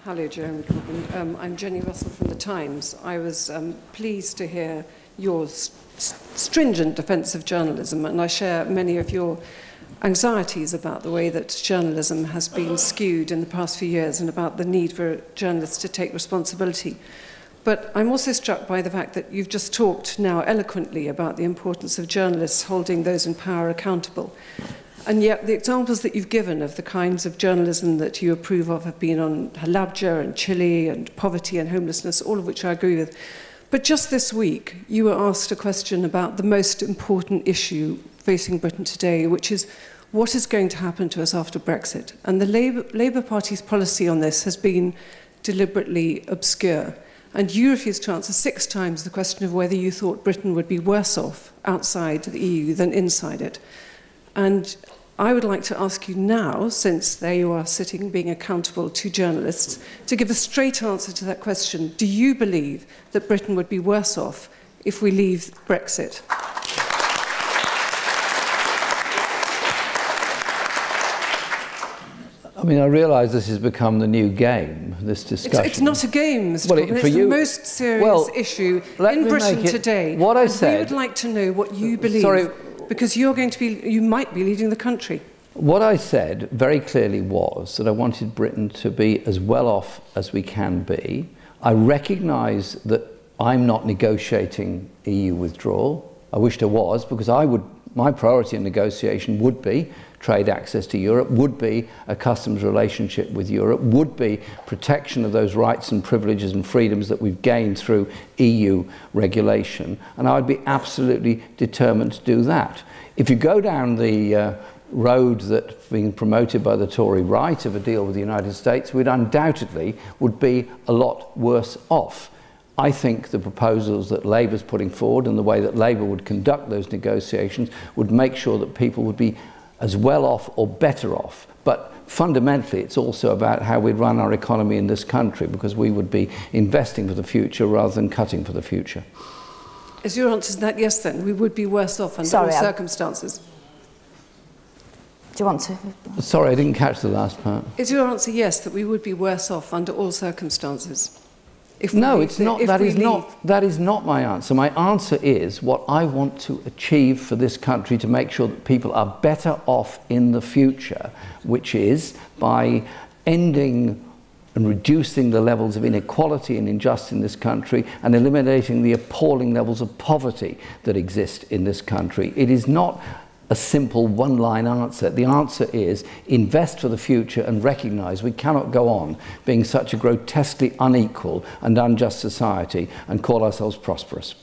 Hello, Jeremy Corbyn. I'm Jenny Russell from The Times. I was pleased to hear your stringent defence of journalism, and I share many of your anxieties about the way that journalism has been skewed in the past few years and about the need for journalists to take responsibility. But I'm also struck by the fact that you've just talked now eloquently about the importance of journalists holding those in power accountable. And yet the examples that you've given of the kinds of journalism that you approve of have been on Halabja and Chile and poverty and homelessness, all of which I agree with. But just this week, you were asked a question about the most important issue facing Britain today, which is what is going to happen to us after Brexit. And the Labour Party's policy on this has been deliberately obscure. And you refused to answer 6 times the question of whether you thought Britain would be worse off outside the EU than inside it. And I would like to ask you now, since there you are sitting being accountable to journalists, to give a straight answer to that question. Do you believe that Britain would be worse off if we leave Brexit? I mean, I realise this has become the new game, this discussion. It's not a game, Mr. Corbyn. It's the most serious issue in Britain today. What I said, we would like to know what you believe, because you might be leading the country. What I said very clearly was that I wanted Britain to be as well off as we can be. I recognise that I'm not negotiating EU withdrawal. I wished I was, because my priority in negotiation would be trade access to Europe, would be a customs relationship with Europe, would be protection of those rights and privileges and freedoms that we've gained through EU regulation. And I would be absolutely determined to do that. If you go down the road that's being promoted by the Tory right of a deal with the United States, we'd undoubtedly would be a lot worse off. I think the proposals that Labour's putting forward and the way that Labour would conduct those negotiations would make sure that people would be as well off or better off. But fundamentally, it's also about how we run our economy in this country, because we would be investing for the future rather than cutting for the future. Is your answer to that yes, then? We would be worse off under all circumstances? Do you want to? Sorry, I didn't catch the last part. Is your answer yes, that we would be worse off under all circumstances? No, it's not. That is not my answer. My answer is what I want to achieve for this country to make sure that people are better off in the future, which is by ending and reducing the levels of inequality and injustice in this country and eliminating the appalling levels of poverty that exist in this country. It is not a simple one-line answer. The answer is invest for the future and recognise we cannot go on being such a grotesquely unequal and unjust society and call ourselves prosperous.